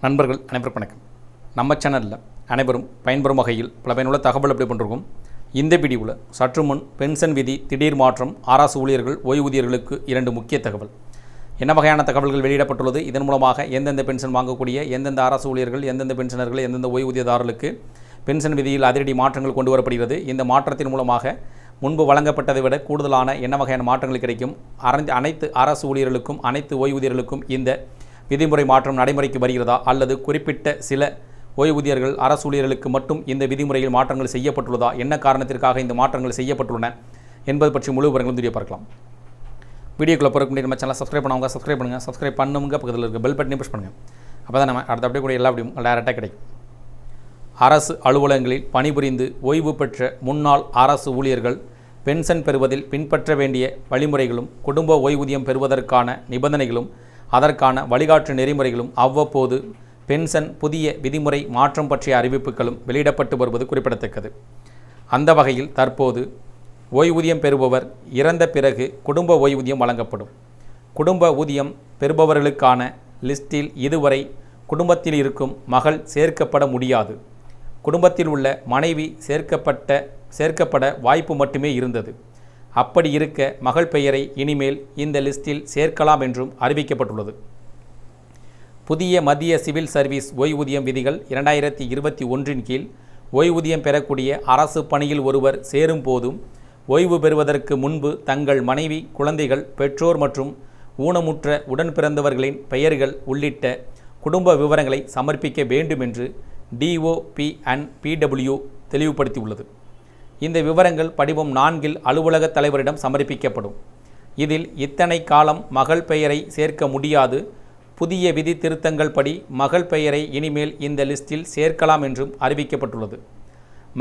நண்பர்கள் அனைவருக்கும் வணக்கம். நம்ம சேனலில் அனைவரும் பயன்பெறும் வகையில் பல பயனுள்ள தகவல் எப்படி பண்ணிருக்கோம். இந்த வீடியோவில் சற்று முன் பென்ஷன் விதி திடீர் மாற்றம், அரசு ஊழியர்கள் ஓய்வூதியர்களுக்கு 2 முக்கிய தகவல். என்ன வகையான தகவல்கள் வெளியிடப்பட்டுள்ளது, இதன் மூலமாக எந்தெந்த பென்ஷன் வாங்கக்கூடிய எந்தெந்த அரசு ஊழியர்கள், எந்தெந்த பென்ஷனர்கள், எந்தெந்த ஓய்வூதியதாரர்களுக்கு பென்ஷன் விதியில் அதிரடி மாற்றங்கள் கொண்டு வரப்படுகிறது. இந்த மாற்றத்தின் மூலமாக முன்பு வழங்கப்பட்டதை விட கூடுதலான என்ன வகையான மாற்றங்கள் கிடைக்கும், அனைத்து அரசு ஊழியர்களுக்கும் அனைத்து ஓய்வூதியர்களுக்கும் இந்த விதிமுறை மாற்றம் நடைமுறைக்கு வருகிறதா, அல்லது குறிப்பிட்ட சில ஓய்வூதியர்கள் அரசு ஊழியர்களுக்கு மட்டும் இந்த விதிமுறையில் மாற்றங்கள் செய்யப்பட்டுள்ளதா, என்ன காரணத்திற்காக இந்த மாற்றங்கள் செய்யப்பட்டுள்ளன என்பது பற்றி முழு விவரங்களும் வீடியோ பார்க்கலாம். வீடியோக்குள்ளே போகிறக்கு முன்னாடி நம்ம சேனலை சப்ஸ்கிரைப் பண்ணுவாங்க, சப்ஸ்கிரைப் பண்ணுங்கள். சப்ஸ்கிரைப் பண்ணுங்க, பக்கத்தில் இருக்க பெல் பட்டனை ப்ரெஸ் பண்ணுங்கள். அப்போ தான் நம்ம அடுத்த அப்படியே கூட எல்லா அப்படியும் டேரெக்டாக கிடைக்கும். அரசு அலுவலகங்களில் பணிபுரிந்து ஓய்வு பெற்ற முன்னாள் அரசு ஊழியர்கள் பென்ஷன் பெறுவதில் பின்பற்ற வேண்டிய வழிமுறைகளும், குடும்ப ஓய்வூதியம் பெறுவதற்கான நிபந்தனைகளும், அதற்கான வழிகாட்டு நெறிமுறைகளும், அவ்வப்போது பென்ஷன் புதிய விதிமுறை மாற்றம் பற்றிய அறிவிப்புகளும் வெளியிடப்பட்டு வருவது குறிப்பிடத்தக்கது. அந்த வகையில் தற்போது ஓய்வூதியம் பெறுபவர் இறந்த பிறகு குடும்ப ஓய்வூதியம் வழங்கப்படும். குடும்ப ஊதியம் பெறுபவர்களுக்கான லிஸ்டில் இதுவரை குடும்பத்தில் இருக்கும் மகள் சேர்க்கப்பட முடியாது. குடும்பத்தில் உள்ள மனைவி சேர்க்கப்பட வாய்ப்பு மட்டுமே இருந்தது. அப்படி இருக்க மகள் பெயரை இனிமேல் இந்த லிஸ்டில் சேர்க்கலாம் என்றும் அறிவிக்கப்பட்டுள்ளது. புதிய மத்திய சிவில் சர்வீஸ் ஓய்வூதியம் விதிகள் 2021 கீழ் ஓய்வூதியம் பெறக்கூடிய அரசு பணியில் ஒருவர் சேரும் போதும் ஓய்வு பெறுவதற்கு முன்பு தங்கள் மனைவி, குழந்தைகள், பெற்றோர் மற்றும் ஊனமுற்ற உடன் பிறந்தவர்களின் பெயர்கள் உள்ளிட்ட குடும்ப விவரங்களை சமர்ப்பிக்க வேண்டும் என்று DOP&PW தெளிவுபடுத்தியுள்ளது. இந்த விவரங்கள் படிவம் 4 அலுவலக தலைவரிடம் சமர்ப்பிக்கப்படும். இதில் இத்தனை காலம் மகள் பெயரை சேர்க்க முடியாது, புதிய விதி திருத்தங்கள் படி மகள் பெயரை இனிமேல் இந்த லிஸ்டில் சேர்க்கலாம் என்றும் அறிவிக்கப்பட்டுள்ளது.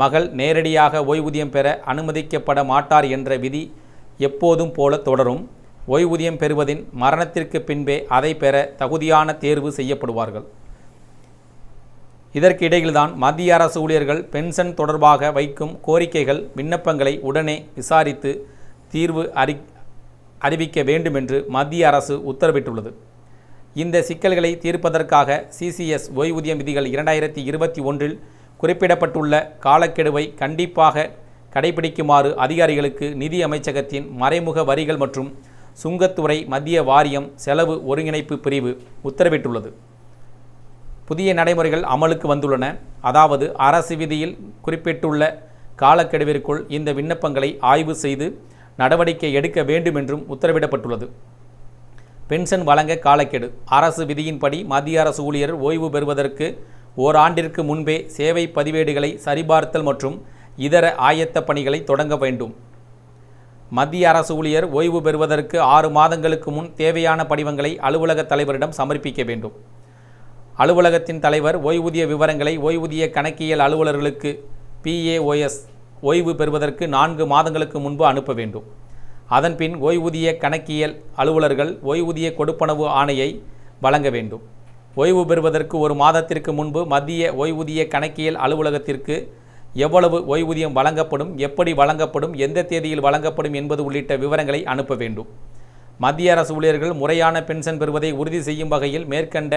மகள் நேரடியாக ஓய்வூதியம் பெற அனுமதிக்கப்பட மாட்டார் என்ற விதி எப்போதும் போல தொடரும். ஓய்வூதியம் பெறுவதின் மரணத்திற்கு பின்பே அதை பெற தகுதியான தேர்வு செய்யப்படுவார்கள். இதற்கு இடையில்தான் மத்திய அரசு ஊழியர்கள் பென்ஷன் தொடர்பாக வைக்கும் கோரிக்கைகள், விண்ணப்பங்களை உடனே விசாரித்து தீர்வு அறிவிக்க வேண்டும் என்று மத்திய அரசு உத்தரவிட்டுள்ளது. இந்த சிக்கல்களை தீர்ப்பதற்காக CCS ஓய்வூதியம் விதிகள் 2021 குறிப்பிடப்பட்டுள்ள காலக்கெடுவை கண்டிப்பாக கடைபிடிக்குமாறு அதிகாரிகளுக்கு நிதி அமைச்சகத்தின் மறைமுக வரிகள் மற்றும் சுங்கத்துறை மத்திய வாரியம் செலவு ஒருங்கிணைப்பு பிரிவு உத்தரவிட்டுள்ளது. புதிய நடைமுறைகள் அமலுக்கு வந்துள்ளன. அதாவது அரசு விதியில் குறிப்பிட்டுள்ள காலக்கெடுவிற்குள் இந்த விண்ணப்பங்களை ஆய்வு செய்து நடவடிக்கை எடுக்க வேண்டும் என்றும் உத்தரவிடப்பட்டுள்ளது. பென்ஷன் வழங்க காலக்கெடு. அரசு விதியின்படி மத்திய அரசு ஊழியர் ஓய்வு பெறுவதற்கு ஓராண்டிற்கு முன்பே சேவை பதிவேடுகளை சரிபார்த்தல் மற்றும் இதர ஆயத்த பணிகளை தொடங்க வேண்டும். மத்திய அரசு ஊழியர் ஓய்வு பெறுவதற்கு 6 மாதங்களுக்கு முன் தேவையான படிவங்களை அலுவலக தலைவரிடம் சமர்ப்பிக்க வேண்டும். அலுவலகத்தின் தலைவர் ஓய்வூதிய விவரங்களை ஓய்வூதிய கணக்கியல் அலுவலர்களுக்கு PAOS ஓய்வு பெறுவதற்கு 4 மாதங்களுக்கு முன்பு அனுப்ப வேண்டும். அதன்பின் ஓய்வூதிய கணக்கியல் அலுவலர்கள் ஓய்வூதிய கொடுப்பனவு ஆணையை வழங்க வேண்டும். ஓய்வு பெறுவதற்கு 1 மாதத்திற்கு முன்பு மத்திய ஓய்வூதிய கணக்கியல் அலுவலகத்திற்கு எவ்வளவு ஓய்வூதியம் வழங்கப்படும், எப்படி வழங்கப்படும், எந்த தேதியில் வழங்கப்படும் என்பது உள்ளிட்ட விவரங்களை அனுப்ப வேண்டும். மத்திய அரசு ஊழியர்கள் முறையான பென்ஷன் பெறுவதை உறுதி செய்யும் வகையில் மேற்கண்ட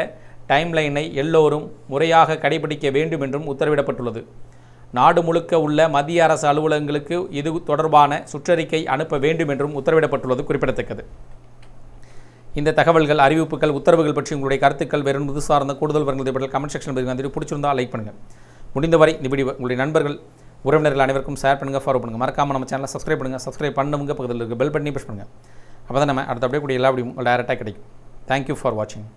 டைம்லைனை எல்லோரும் முறையாக கடைபிடிக்க வேண்டும் என்றும் உத்தரவிடப்பட்டுள்ளது. நாடு முழுக்க உள்ள மத்திய அரசு அலுவலகங்களுக்கு இது தொடர்பான சுற்றறிக்கை அனுப்ப வேண்டும் என்றும் உத்தரவிடப்பட்டுள்ளது குறிப்பிடத்தக்கது. இந்த தகவல்கள், அறிவிப்புகள், உத்தரவுகள் பற்றி உங்களுடைய கருத்துக்கள், வேறு இது சார்ந்த கூடுதல் விவரங்கள் கமெண்ட் செக்ஷன் வந்து பிடிச்சிருந்தால் லைக் பண்ணுங்கள். முடிந்தவரை இந்த வீடியோ உங்களுடைய நண்பர்கள், உறவினர்கள் அனைவருக்கும் ஷேர் பண்ணுங்கள், ஃபாலோ பண்ணுங்கள். மறக்காமல் நம்ம சேனலை சப்ஸ்கிரைப் பண்ணுங்கள். சப்ஸ்கிரைப் பண்ணுங்க, பக்கத்தில் இருக்க பெல் பட்டனை ப்ரெஸ் பண்ணுங்கள். அப்போ தான் நம்ம அடுத்த அப்படியே கூட எல்லா வீடியோவும் டேரெக்டாக கிடைக்கும். தேங்க்யூ ஃபார் வாட்சிங்.